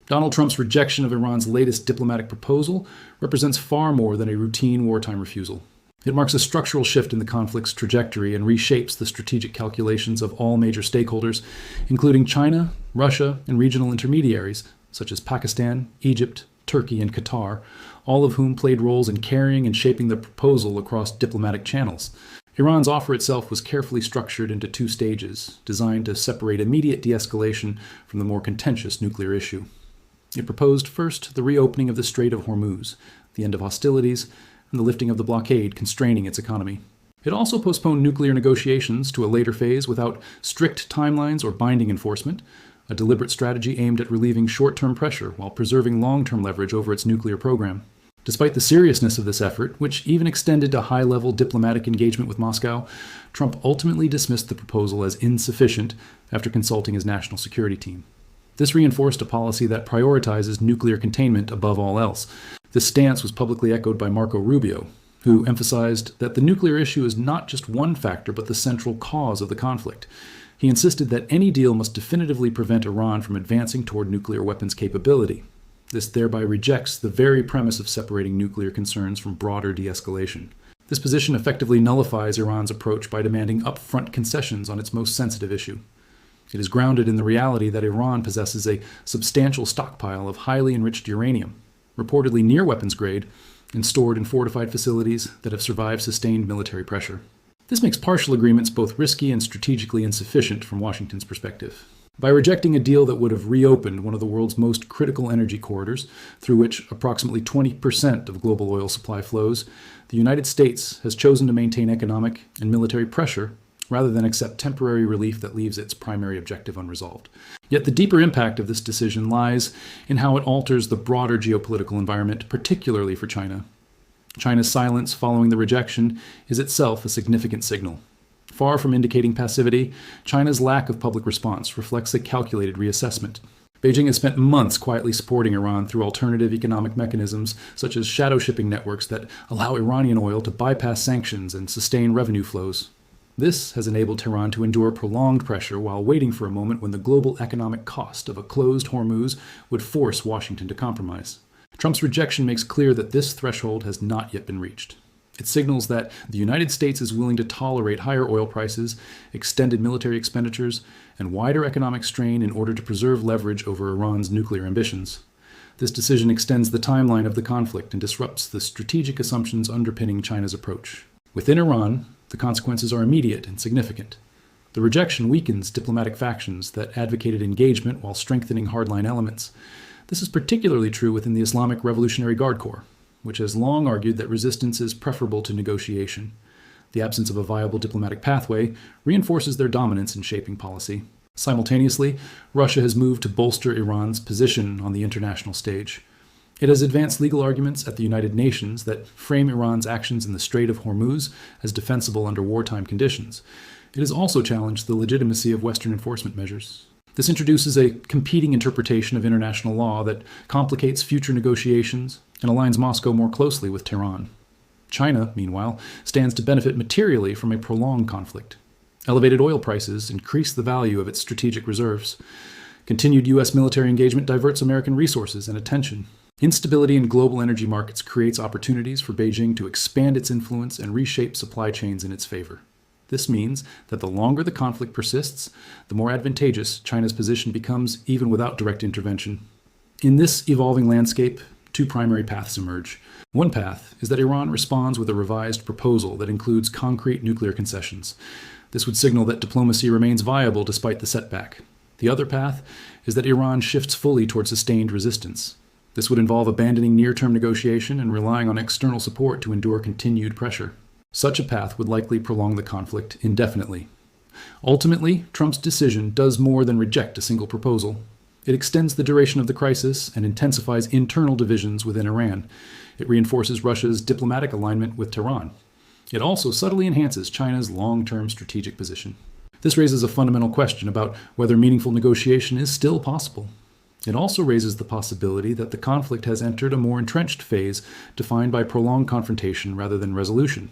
Donald Trump's rejection of Iran's latest diplomatic proposal represents far more than a routine wartime refusal. It marks a structural shift in the conflict's trajectory and reshapes the strategic calculations of all major stakeholders, including China, Russia, and regional intermediaries such as Pakistan, Egypt, Turkey, and Qatar, all of whom played roles in carrying and shaping the proposal across diplomatic channels. Iran's offer itself was carefully structured into two stages, designed to separate immediate de-escalation from the more contentious nuclear issue. It proposed first the reopening of the Strait of Hormuz, the end of hostilities, and the lifting of the blockade constraining its economy. It also postponed nuclear negotiations to a later phase without strict timelines or binding enforcement, a deliberate strategy aimed at relieving short-term pressure while preserving long-term leverage over its nuclear program. Despite the seriousness of this effort, which even extended to high-level diplomatic engagement with Moscow, Trump ultimately dismissed the proposal as insufficient after consulting his national security team. This reinforced a policy that prioritizes nuclear containment above all else. This stance was publicly echoed by Marco Rubio, who emphasized that the nuclear issue is not just one factor but the central cause of the conflict. He insisted that any deal must definitively prevent Iran from advancing toward nuclear weapons capability. This thereby rejects the very premise of separating nuclear concerns from broader de-escalation. This position effectively nullifies Iran's approach by demanding upfront concessions on its most sensitive issue. It is grounded in the reality that Iran possesses a substantial stockpile of highly enriched uranium, reportedly near weapons grade, and stored in fortified facilities that have survived sustained military pressure. This makes partial agreements both risky and strategically insufficient from Washington's perspective. By rejecting a deal that would have reopened one of the world's most critical energy corridors, through which approximately 20% of global oil supply flows, the United States has chosen to maintain economic and military pressure rather than accept temporary relief that leaves its primary objective unresolved. Yet the deeper impact of this decision lies in how it alters the broader geopolitical environment, particularly for China. China's silence following the rejection is itself a significant signal. Far from indicating passivity, China's lack of public response reflects a calculated reassessment. Beijing has spent months quietly supporting Iran through alternative economic mechanisms such as shadow shipping networks that allow Iranian oil to bypass sanctions and sustain revenue flows. This has enabled Tehran to endure prolonged pressure while waiting for a moment when the global economic cost of a closed Hormuz would force Washington to compromise. Trump's rejection makes clear that this threshold has not yet been reached. It signals that the United States is willing to tolerate higher oil prices, extended military expenditures, and wider economic strain in order to preserve leverage over Iran's nuclear ambitions. This decision extends the timeline of the conflict and disrupts the strategic assumptions underpinning China's approach. Within Iran, the consequences are immediate and significant. The rejection weakens diplomatic factions that advocated engagement while strengthening hardline elements. This is particularly true within the Islamic Revolutionary Guard Corps, which has long argued that resistance is preferable to negotiation. The absence of a viable diplomatic pathway reinforces their dominance in shaping policy. Simultaneously, Russia has moved to bolster Iran's position on the international stage. It has advanced legal arguments at the United Nations that frame Iran's actions in the Strait of Hormuz as defensible under wartime conditions. It has also challenged the legitimacy of Western enforcement measures. This introduces a competing interpretation of international law that complicates future negotiations and aligns Moscow more closely with Tehran. China, meanwhile, stands to benefit materially from a prolonged conflict. Elevated oil prices increase the value of its strategic reserves. Continued U.S. military engagement diverts American resources and attention. Instability in global energy markets creates opportunities for Beijing to expand its influence and reshape supply chains in its favor. This means that the longer the conflict persists, the more advantageous China's position becomes even without direct intervention. In this evolving landscape, two primary paths emerge. One path is that Iran responds with a revised proposal that includes concrete nuclear concessions. This would signal that diplomacy remains viable despite the setback. The other path is that Iran shifts fully toward sustained resistance. This would involve abandoning near-term negotiation and relying on external support to endure continued pressure. Such a path would likely prolong the conflict indefinitely. Ultimately, Trump's decision does more than reject a single proposal. It extends the duration of the crisis and intensifies internal divisions within Iran. It reinforces Russia's diplomatic alignment with Tehran. It also subtly enhances China's long-term strategic position. This raises a fundamental question about whether meaningful negotiation is still possible. It also raises the possibility that the conflict has entered a more entrenched phase defined by prolonged confrontation rather than resolution.